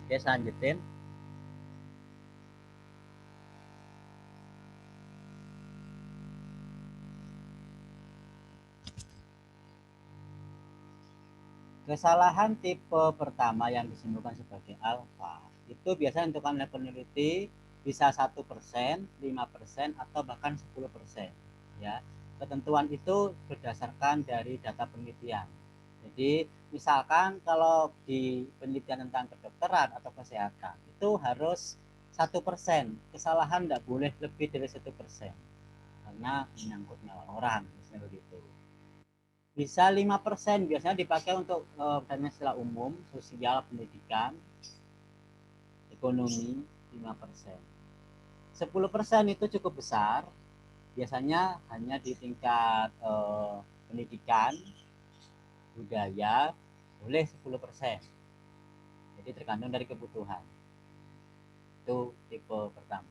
Oke, saya lanjutin. Kesalahan tipe pertama yang disimpulkan sebagai alfa itu biasanya untuk peneliti bisa 1%, 5%, atau bahkan 10%. Ya, ketentuan itu berdasarkan dari data penelitian. Jadi misalkan kalau di penelitian tentang kedokteran atau kesehatan itu harus 1%, kesalahan tidak boleh lebih dari 1%, karena menyangkut nyawa orang, misalnya begitu. Bisa 5%, biasanya dipakai untuk dan istilah umum, sosial, pendidikan, ekonomi. 5%, 10% itu cukup besar, biasanya hanya di tingkat pendidikan, budaya, boleh 10%. Jadi tergantung dari kebutuhan. Itu tipe pertama.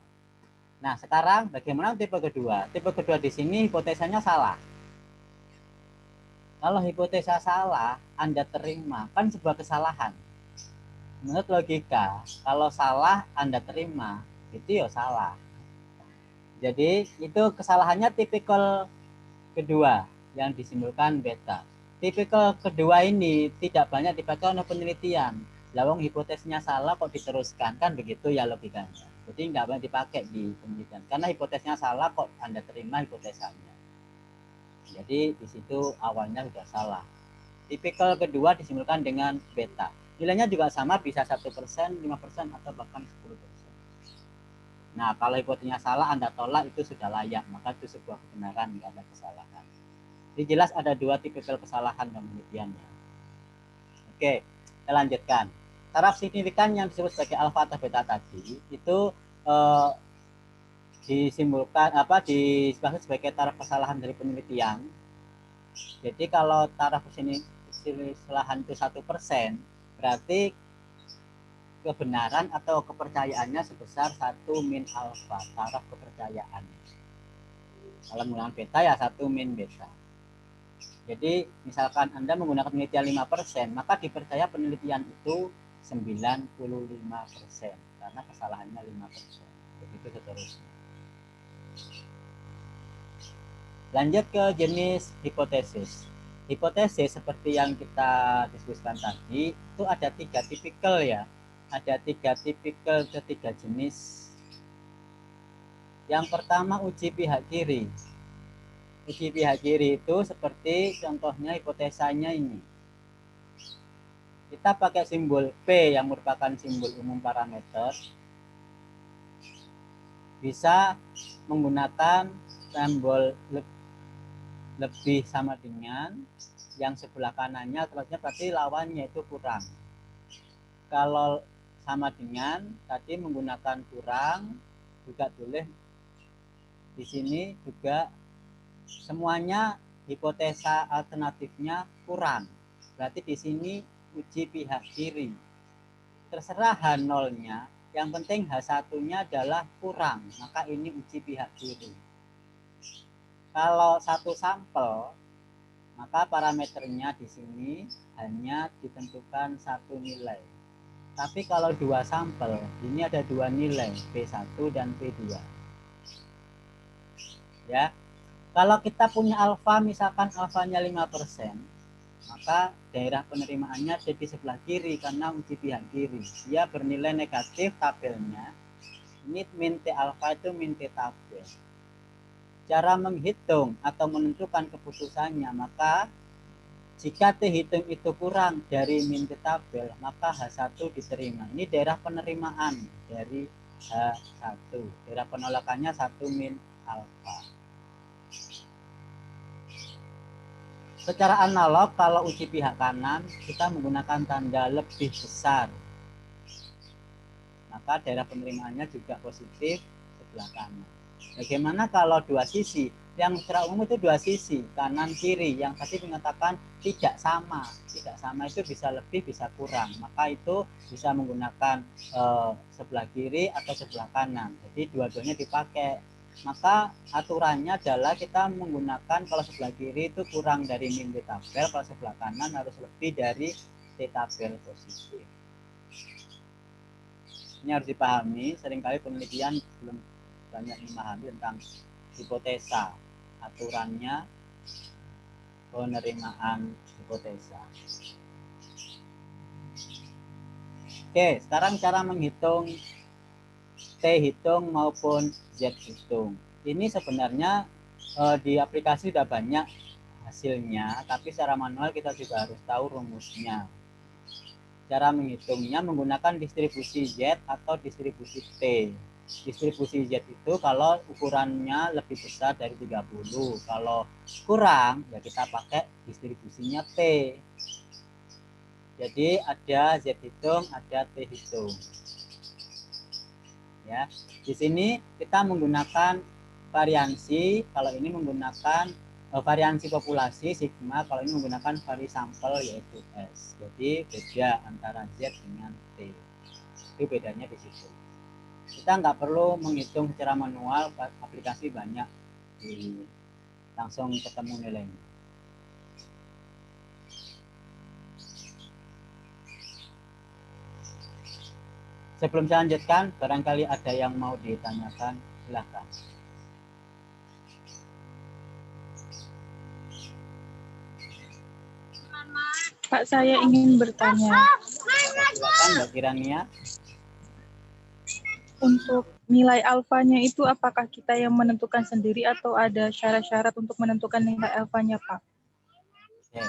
Nah, sekarang bagaimana tipe kedua? Tipe kedua di sini hipotesanya salah. Kalau hipotesa salah, Anda terima, kan sebuah kesalahan. Menurut logika, kalau salah Anda terima, itu ya salah. Jadi itu kesalahannya tipikal kedua yang disimpulkan beta. Tipikal kedua ini tidak banyak dipakai oleh penelitian. Lawang hipotesnya salah kok diteruskan, kan begitu ya logikanya. Jadi nggak banyak dipakai di penelitian karena hipotesnya salah kok Anda terima hipotesanya. Jadi di situ awalnya sudah salah. Tipikal kedua disimpulkan dengan beta. Nilainya juga sama, bisa 1%, 5%, atau bahkan 10%. Nah, kalau hipotesnya salah Anda tolak, itu sudah layak, maka itu sebuah kebenaran, nggak ada kesalahan. Jadi jelas ada dua tipikal kesalahan dalam penelitiannya. Oke, kita lanjutkan. Taraf signifikan yang disebut sebagai alfa atau beta tadi itu eh, disimpulkan disebut sebagai taraf kesalahan dari penelitian. Jadi kalau taraf kesalahan itu 1%, berarti kebenaran atau kepercayaannya sebesar 1 min alfa, taraf kepercayaan. Kalau menggunakan beta ya 1 min beta. Jadi misalkan Anda menggunakan penelitian 5%, maka dipercaya penelitian itu 95%, karena kesalahannya 5%. Begitu seterusnya. Lanjut ke jenis hipotesis. Hipotesis seperti yang kita diskusikan tadi, itu ada 3 tipikal ya. Ada 3 tipikal, ketiga jenis. Yang pertama uji pihak kiri. Uji pihak kiri itu seperti contohnya hipotesanya ini. Kita pakai simbol P yang merupakan simbol umum parameter. Bisa menggunakan simbol lebih sama dengan, yang sebelah kanannya terusnya berarti lawannya itu kurang. Kalau sama dengan tadi menggunakan kurang, juga boleh di sini juga semuanya hipotesa alternatifnya kurang. Berarti di sini uji pihak kiri. Terserah H0-nya, yang penting H1-nya adalah kurang, maka ini uji pihak kiri. Kalau satu sampel, maka parameternya di sini hanya ditentukan satu nilai. Tapi kalau dua sampel, ini ada dua nilai, P1 dan P2. Ya. Kalau kita punya alfa, misalkan alfanya 5%, maka daerah penerimaannya ada di sebelah kiri karena uji pihak kiri. Dia bernilai negatif tabelnya. Ini min T alfa itu min T tabel. Cara menghitung atau menentukan keputusannya, maka jika T hitung itu kurang dari min T tabel, maka H1 diterima. Ini daerah penerimaan dari H1. Daerah penolakannya 1 min alfa. Secara analog, kalau uji pihak kanan, kita menggunakan tanda lebih besar. Maka daerah penerimaannya juga positif sebelah kanan. Bagaimana kalau dua sisi? Yang secara umum itu dua sisi, kanan kiri. Yang tadi mengatakan tidak sama. Tidak sama itu bisa lebih, bisa kurang. Maka itu bisa menggunakan sebelah kiri atau sebelah kanan. Jadi dua-duanya dipakai. Maka aturannya adalah kita menggunakan kalau sebelah kiri itu kurang dari min T tabel, kalau sebelah kanan harus lebih dari T tabel positif. Ini harus dipahami, seringkali penelitian belum banyak memahami tentang hipotesa, aturannya penerimaan hipotesa. Oke, sekarang cara menghitung T hitung maupun Z hitung. Ini sebenarnya di aplikasi sudah banyak hasilnya, tapi secara manual kita juga harus tahu rumusnya. Cara menghitungnya menggunakan distribusi Z atau distribusi T. Distribusi Z itu kalau ukurannya lebih besar dari 30. Kalau kurang, ya kita pakai distribusinya T. Jadi ada Z hitung, ada T hitung. Ya, di sini kita menggunakan variansi. Kalau ini menggunakan variansi populasi sigma, kalau ini menggunakan vari sampel yaitu S. Jadi beda antara Z dengan T. Itu bedanya di situ. Kita nggak perlu menghitung secara manual, aplikasi banyak, langsung ketemu nilainya. Sebelum saya lanjutkan, barangkali ada yang mau ditanyakan, silahkan. Pak, saya ingin bertanya. Silakan Mbak Kirania. Untuk nilai alfanya itu apakah kita yang menentukan sendiri atau ada syarat-syarat untuk menentukan nilai alfanya, Pak? Oke.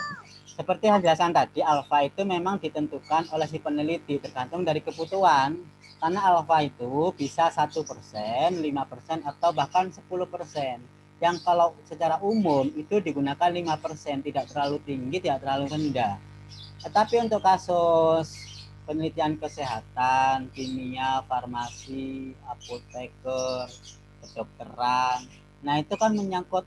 Seperti yang dijelaskan tadi, alfa itu memang ditentukan oleh si peneliti tergantung dari kebutuhan. Karena alfa itu bisa 1%, 5%, atau bahkan 10%. Yang kalau secara umum itu digunakan 5%, tidak terlalu tinggi, tidak terlalu rendah. Tetapi untuk kasus penelitian kesehatan, kimia, farmasi, apoteker, kedokteran, nah itu kan menyangkut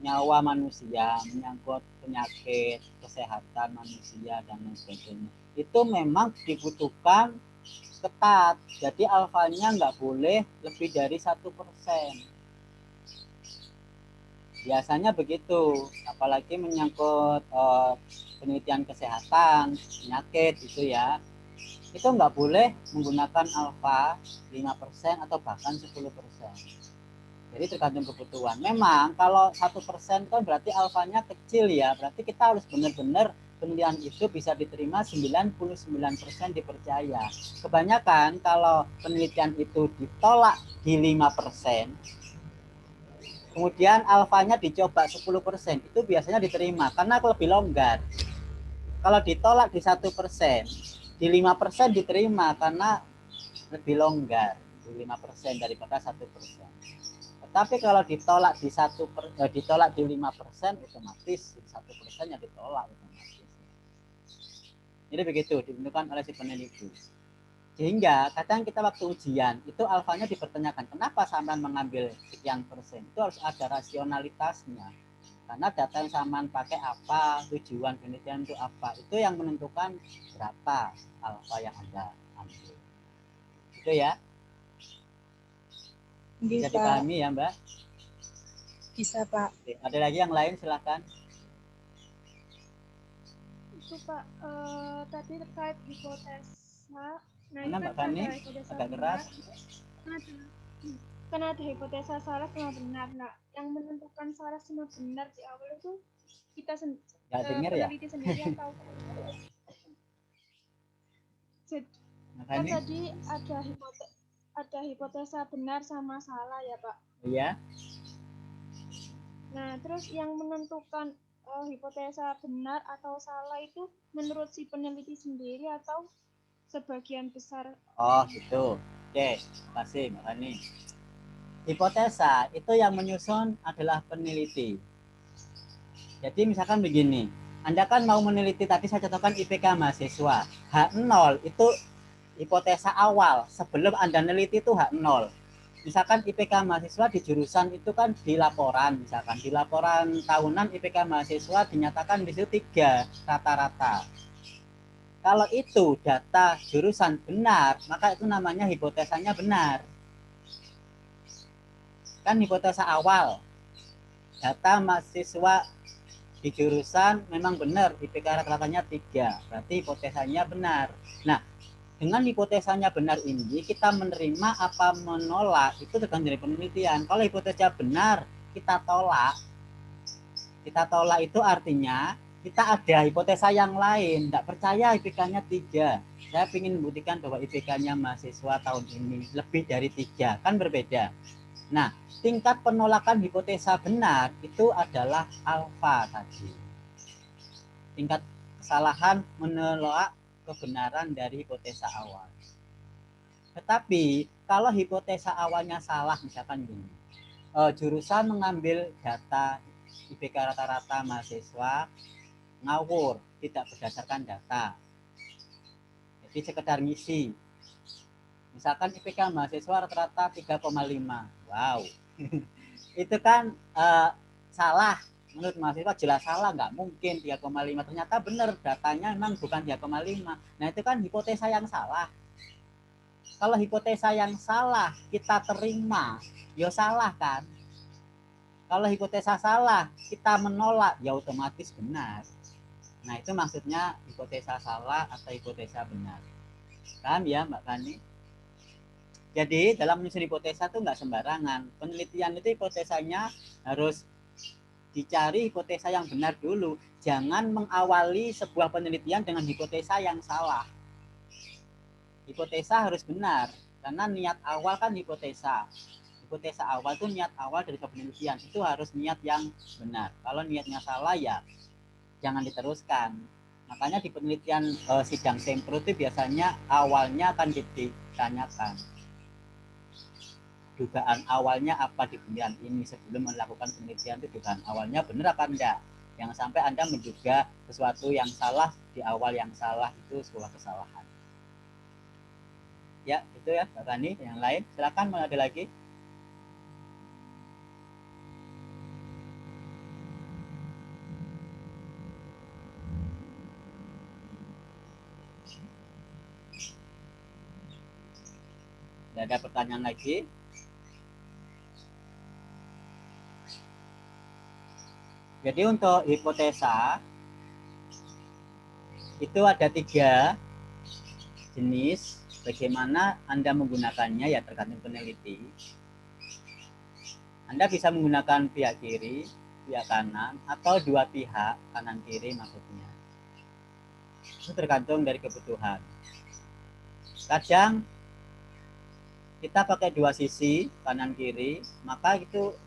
nyawa manusia, menyangkut penyakit, kesehatan manusia, dan lain sebagainya. Itu memang dibutuhkan ketat. Jadi alfanya nggak boleh lebih dari 1%. Biasanya begitu, apalagi menyangkut penelitian kesehatan, penyakit itu ya. Itu nggak boleh menggunakan alfa 5% atau bahkan 10%. Jadi tergantung kebutuhan. Memang kalau 1% kan berarti alfanya kecil ya. Berarti kita harus benar-benar penelitian itu bisa diterima 99% dipercaya. Kebanyakan kalau penelitian itu ditolak di 5%, kemudian alfanya dicoba 10%, itu biasanya diterima karena lebih longgar. Kalau ditolak di 1%, di 5% diterima karena lebih longgar, di 5% daripada 1%. Tapi kalau ditolak di ditolak di 5%, otomatis 1% yang ditolak otomatis. Jadi begitu ditentukan oleh si peneliti. Sehingga kadang kita waktu ujian itu alfanya dipertanyakan, kenapa sampean mengambil sekian persen? Itu harus ada rasionalitasnya. Karena data yang sampean pakai apa, tujuan penelitian itu apa, itu yang menentukan berapa alfa yang Anda ambil. Itu ya. Bisa dipahami ya Mbak? Bisa Pak. Oke, ada lagi yang lain silahkan. Itu Pak, tadi terkait hipotesa. Nah, Mana Mbak Fani? Agak keras. Kan ada hipotesa salah sama benar. Nah, yang menentukan salah sama benar di awal itu kita peneliti sendiri atau kan tadi ada hipotesa benar sama salah ya Pak? Iya. Nah, terus yang menentukan hipotesa benar atau salah itu menurut si peneliti sendiri atau sebagian besar? Oh gitu. Oke, terima kasih Mbak Hani. Hipotesa itu yang menyusun adalah peneliti. Jadi misalkan begini, Anda kan mau meneliti, tadi saya contohkan IPK mahasiswa. H0 itu hipotesa awal, sebelum Anda neliti itu H0. Misalkan IPK mahasiswa di jurusan itu kan di laporan, misalkan di laporan tahunan IPK mahasiswa dinyatakan di situ 3 rata-rata. Kalau itu data jurusan benar, maka itu namanya hipotesanya benar. Kan hipotesa awal, data mahasiswa di jurusan memang benar, IPK rata-ratanya 3, berarti hipotesanya benar. Nah, dengan hipotesanya benar ini kita menerima apa menolak itu tergantung dari penelitian. Kalau hipotesa benar kita tolak itu artinya kita ada hipotesa yang lain, tidak percaya IPK-nya 3. Saya ingin membuktikan bahwa IPK-nya mahasiswa tahun ini lebih dari 3, kan berbeda. Nah, tingkat penolakan hipotesa benar itu adalah alfa tadi. Tingkat kesalahan menolak kebenaran dari hipotesa awal. Tetapi kalau hipotesa awalnya salah, misalkan gini, jurusan mengambil data IPK rata-rata mahasiswa ngawur, tidak berdasarkan data, jadi sekedar ngisi. Misalkan IPK mahasiswa rata-rata 3,5, wow. Itu kan salah. Menurut mahasiswa jelas salah, nggak mungkin 3,5. Ternyata benar, datanya memang bukan 3,5. Nah itu kan hipotesa yang salah. Kalau hipotesa yang salah kita terima, ya salah kan. Kalau hipotesa salah kita menolak, ya otomatis benar. Nah itu maksudnya hipotesa salah atau hipotesa benar. Paham ya Mbak Fani? Jadi dalam menyusun hipotesa itu nggak sembarangan. Penelitian itu hipotesanya harus dicari hipotesa yang benar dulu. Jangan mengawali sebuah penelitian dengan hipotesa yang salah. Hipotesa harus benar, karena niat awal kan hipotesa. Hipotesa awal itu niat awal dari penelitian, itu harus niat yang benar. Kalau niatnya salah ya jangan diteruskan. Makanya di penelitian sidang sempro itu biasanya awalnya akan ditanyakan dugaan awalnya apa di penelitian ini. Sebelum melakukan penelitian itu dugaan awalnya benar apa enggak. Jangan sampai Anda menduga sesuatu yang salah di awal yang salah itu sebuah kesalahan. Ya, itu ya Mbak Tani. Yang lain silakan, mau ada lagi? Tidak ada pertanyaan lagi. Jadi untuk hipotesa itu ada 3 jenis. Bagaimana Anda menggunakannya ya tergantung peneliti. Anda bisa menggunakan pihak kiri, pihak kanan, atau dua pihak, kanan kiri maksudnya. Itu tergantung dari kebutuhan. Kadang kita pakai 2 sisi, kanan kiri, maka itu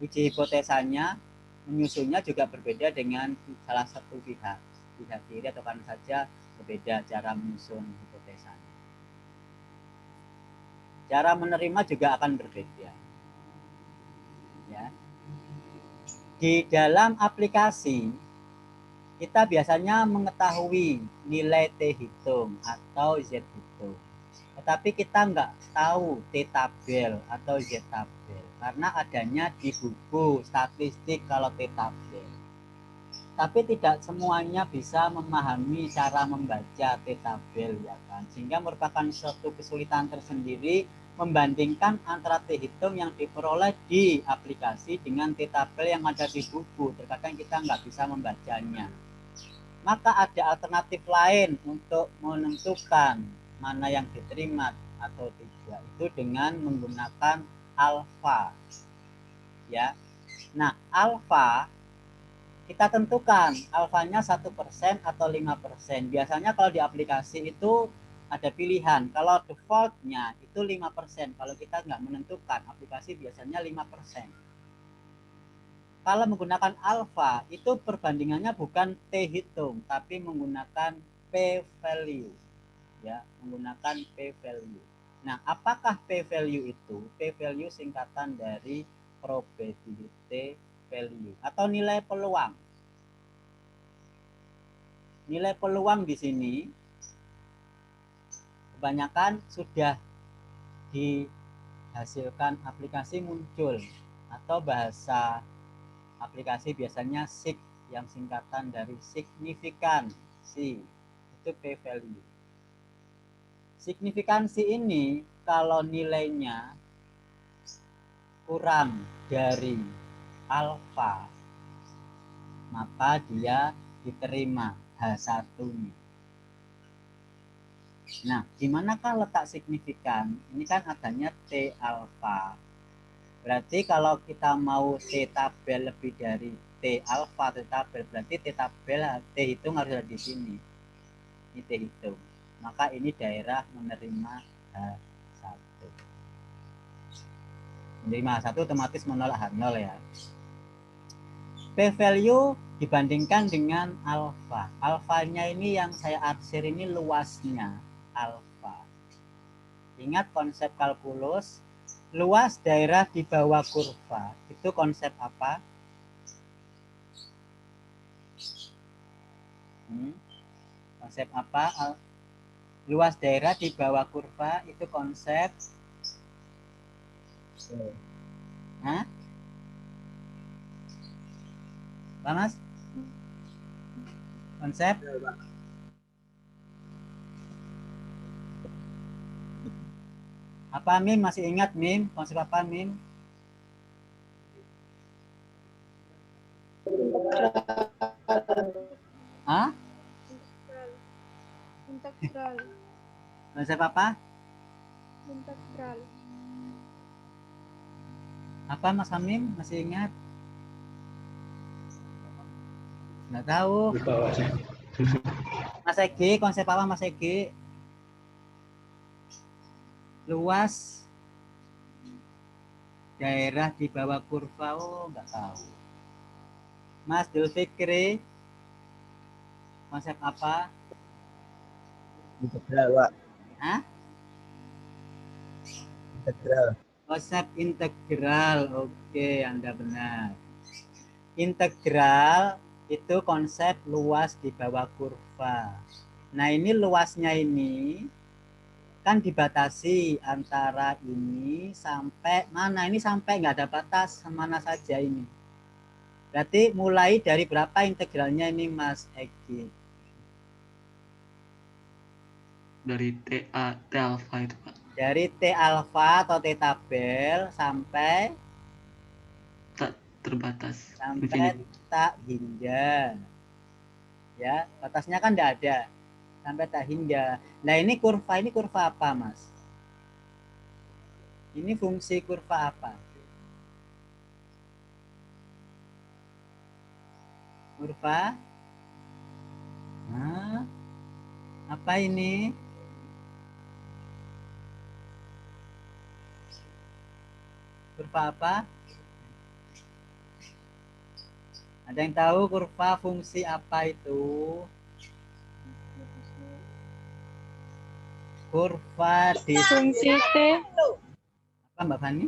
uji hipotesanya menyusunnya juga berbeda dengan salah satu pihak kiri atau kanan saja berbeda cara menyusun hipotesanya. Cara menerima juga akan berbeda. Ya. Di dalam aplikasi kita biasanya mengetahui nilai T hitung atau Z hitung. Tetapi kita nggak tahu T tabel atau Z tabel karena adanya di buku statistik kalau T tabel. Tapi tidak semuanya bisa memahami cara membaca T tabel ya kan, sehingga merupakan suatu kesulitan tersendiri membandingkan antara T hitung yang diperoleh di aplikasi dengan T tabel yang ada di buku. Terkadang kita nggak bisa membacanya. Maka ada alternatif lain untuk menentukan mana yang diterima atau tidak, itu dengan menggunakan alfa. Ya. Nah, alfa kita tentukan alfanya 1% atau 5%. Biasanya kalau di aplikasi itu ada pilihan. Kalau defaultnya itu 5%. Kalau kita nggak menentukan, aplikasi biasanya 5%. Kalau menggunakan alfa itu perbandingannya bukan T hitung, tapi menggunakan P value. Ya, menggunakan P value. Nah, apakah P value itu? P value singkatan dari probability value atau nilai peluang. Nilai peluang di sini kebanyakan sudah dihasilkan aplikasi muncul, atau bahasa aplikasi biasanya SIG yang singkatan dari signifikansi, itu P value. Signifikansi ini kalau nilainya kurang dari alfa maka dia diterima H1-nya. Nah, dimanakah letak signifikan? Ini kan adanya T alfa. Berarti kalau kita mau T tabel lebih dari T alfa T tabel, berarti T tabel T hitung harus ada di sini. Ini T hitung. Maka ini daerah menerima H1. Menerima H1 otomatis menolak H0 ya. P-value dibandingkan dengan alfa. Alfanya ini yang saya arsir ini luasnya alfa. Ingat konsep kalkulus, luas daerah di bawah kurva. Itu konsep apa? Konsep apa? Luas daerah di bawah kurva itu konsep Hah? Pak Mas? Konsep? Apa Mim? Masih ingat Mim? Konsep apa Mim? Hah? Integral. Konsep apa? Integral. Apa Mas Hamim? Masih ingat? Nggak tahu. Mas Egi, konsep apa Mas Egi? Luas daerah di bawah kurva. Oh, nggak tahu. Mas Dulfikri, konsep apa? Integral, Pak. Hah? Integral. Konsep integral. Oke, Anda benar. Integral itu konsep luas di bawah kurva. Nah, ini luasnya ini kan dibatasi antara ini sampai mana? Ini sampai nggak ada batas, mana saja ini. Berarti mulai dari berapa integralnya ini Mas Egi? Dari T alfa itu, Pak. Dari T alfa atau T tabel sampai Tak terbatas. sampai tak hingga. Ya, batasnya kan tidak ada. Sampai tak hingga. Nah, ini kurva apa, Mas? Ini fungsi kurva apa? Kurva? Nah, apa ini? Kurva apa? Ada yang tahu kurva fungsi apa itu? Kurva di Fungsi T. apa Mbak Fani?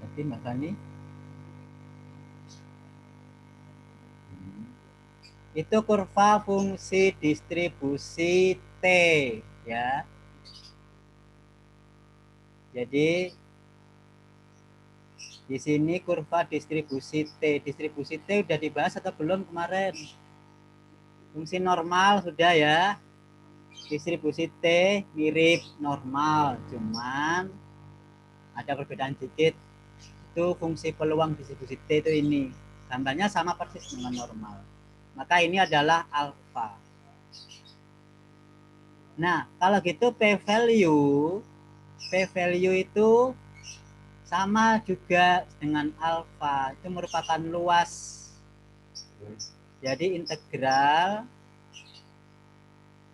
Jadi Mbak Fani? Itu kurva fungsi distribusi T ya. Jadi di sini kurva distribusi T. Distribusi T udah dibahas atau belum kemarin? Fungsi normal sudah ya. Distribusi T mirip normal, cuman ada perbedaan dikit. Itu fungsi peluang distribusi T itu ini. Gambarnya sama persis dengan normal. Maka ini adalah alfa. Nah, kalau gitu p-value itu sama juga dengan alfa. Itu merupakan luas. Jadi integral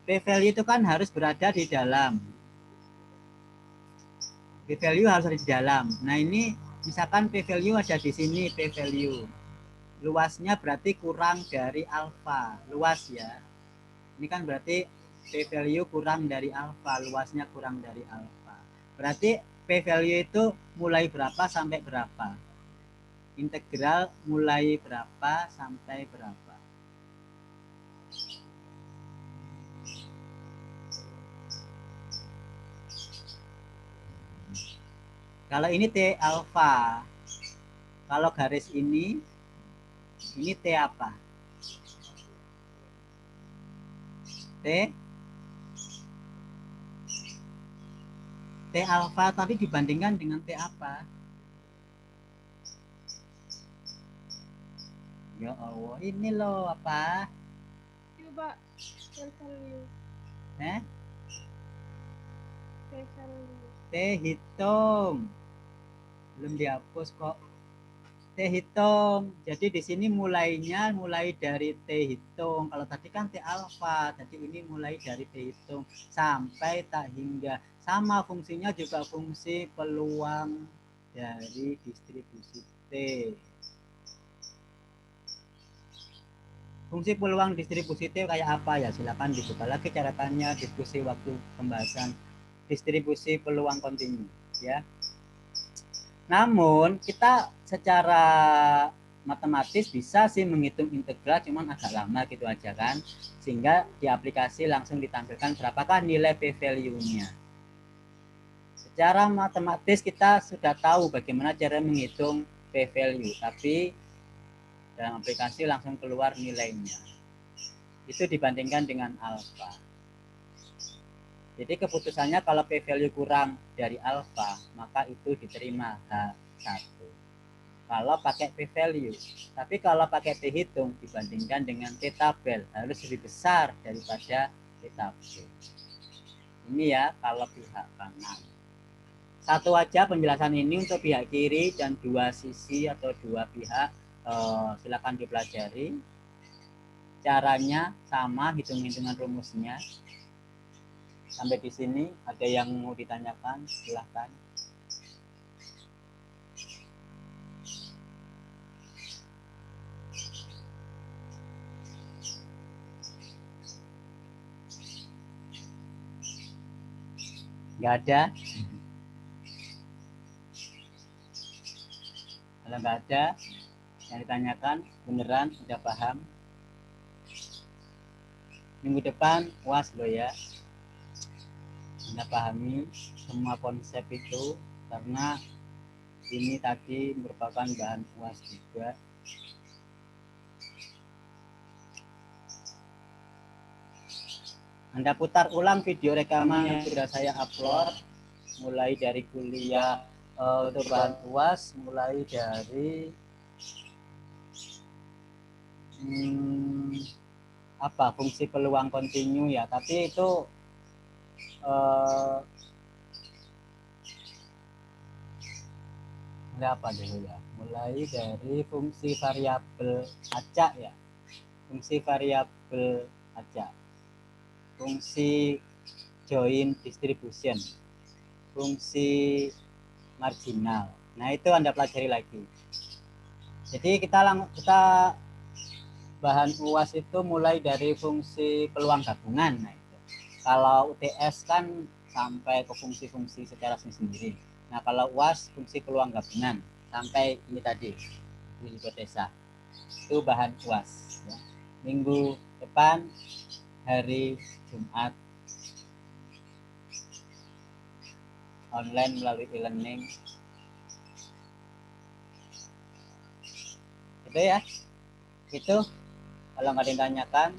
p-value itu kan harus berada di dalam. P-value harus ada di dalam. Nah, ini misalkan p-value ada di sini, p-value. Luasnya berarti kurang dari alfa. Luas ya. Ini kan berarti p-value kurang dari alfa, luasnya kurang dari alfa. Berarti p-value itu mulai berapa sampai berapa? Integral mulai berapa sampai berapa? Kalau ini T alfa. Kalau garis ini T apa? T alfa tadi dibandingkan dengan T apa? Ya Allah, ini loh apa? Pak. Value. Eh? Value. T hitung. Belum dihapus kok. T hitung. Jadi di sini mulai dari T hitung. Kalau tadi kan T alfa, jadi ini mulai dari T hitung sampai tak hingga. Sama fungsinya juga fungsi peluang dari distribusi T. Fungsi peluang distribusi T kayak apa ya? Silakan dibuka lagi catatannya diskusi waktu pembahasan distribusi peluang kontinu ya. Namun kita secara matematis bisa sih menghitung integral, cuman agak lama gitu aja kan, sehingga di aplikasi langsung ditampilkan berapakah nilai p-value-nya. Secara matematis kita sudah tahu bagaimana cara menghitung p-value, tapi dalam aplikasi langsung keluar nilainya. Itu dibandingkan dengan alfa. Jadi keputusannya kalau p-value kurang dari alfa, maka itu diterima H1. Kalau pakai p-value. Tapi kalau pakai t-hitung dibandingkan dengan t-tabel harus lebih besar daripada t-tabel. Ini ya kalau pihak kanan. Satu aja penjelasan ini untuk pihak kiri dan dua sisi atau dua pihak. Silakan dipelajari. Caranya sama, hitung-hitungan rumusnya. Sampai di sini ada yang mau ditanyakan, silahkan. Nggak ada. Kalau nggak ada yang ditanyakan, beneran udah paham. Minggu depan UAS loh ya. Anda pahami semua konsep itu karena ini tadi merupakan bahan UAS juga. Anda putar ulang video rekaman yang sudah saya upload mulai dari kuliah untuk bahan UAS, mulai dari fungsi peluang kontinu ya, tapi itu apa dulu ya, mulai dari fungsi variabel acak ya, fungsi variabel acak, fungsi join distribution, fungsi marginal. Nah itu Anda pelajari lagi. Jadi kita bahan UAS itu mulai dari fungsi peluang gabungan. Nah itu kalau UTS kan sampai ke fungsi-fungsi secara sendiri. Nah kalau UAS fungsi peluang gabungan sampai ini tadi hipotesa. Itu bahan UAS ya. Minggu depan hari Jumat online melalui e-learning. Itu ya. Itu kalau nggak ditanyakan.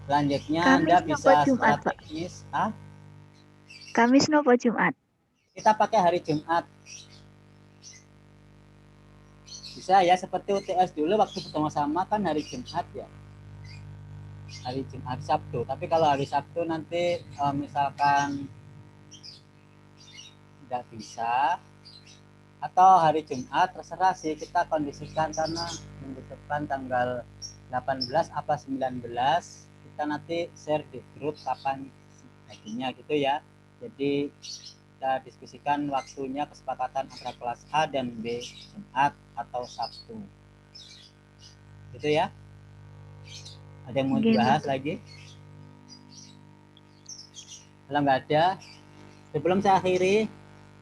Selanjutnya Kamis Anda bisa Jumat, secara teknis. Kamis nopo Jumat? Kita pakai hari Jumat. Bisa ya, seperti UTS dulu waktu bersama-sama kan hari Jumat ya. Hari Jumat Sabtu. Tapi kalau hari Sabtu nanti misalkan tidak bisa, atau hari Jumat terserah sih, kita kondisikan karena minggu depan tanggal 18 apa 19 kita nanti share di grup kapan jadinya gitu ya. Jadi kita diskusikan waktunya, kesepakatan antara kelas A dan B Jumat atau Sabtu gitu ya. Ada yang mau dibahas lagi? Kalau nggak ada, sebelum saya akhiri,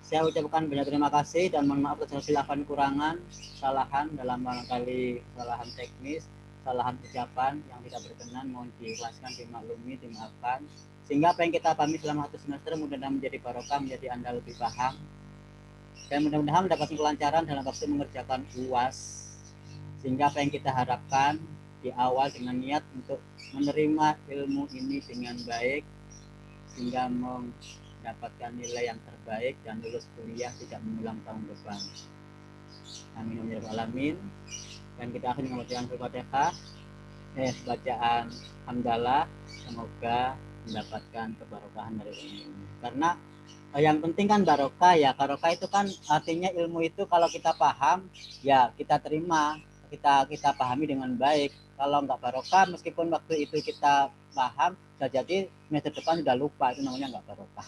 saya ucapkan banyak terima kasih dan mohon maaf atas segala kekurangan, kesalahan dalam barangkali kesalahan teknis, kesalahan ucapan yang tidak berkenan, mohon diikhlaskan, dimaklumi, dimaafkan. Sehingga apa yang kita pahami selama satu semester mudah-mudahan menjadi barokah, menjadi Anda lebih paham. Dan mudah-mudahan mendapatkan kelancaran dalam waktu mengerjakan UAS. Sehingga apa yang kita harapkan di awal dengan niat untuk menerima ilmu ini dengan baik, sehingga mendapatkan nilai yang terbaik dan lulus kuliah tidak mengulang tahun depan. Amin ya rabbal alamin. Dan kita akan mengucapkan Al-Fatihah. bacaan hamdalah, semoga mendapatkan keberkahan dari ilmu ini. Karena yang penting kan barokah ya. Barokah itu kan artinya ilmu itu kalau kita paham ya kita terima, kita pahami dengan baik. Kalau nggak barokah, meskipun waktu itu kita paham, bisa jadi semester depan sudah lupa, itu namanya nggak barokah.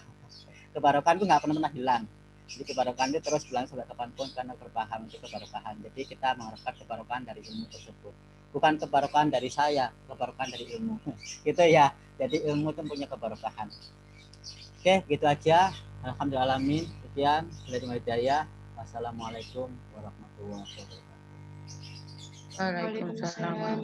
Kebarokahan itu nggak pernah hilang. Jadi kebarokahan itu terus berlangsung sampai kapanpun karena berpaham itu kebarokahan. Jadi kita mengharapkan kebarokahan dari ilmu tersebut. Bukan kebarokahan dari saya, kebarokahan dari ilmu. Gitu ya. Jadi ilmu itu punya kebarokahan. Oke, gitu aja. Alhamdulillahalamin. Sekian. Wassalamualaikum warahmatullahi wabarakatuh. Waalaikumsalam.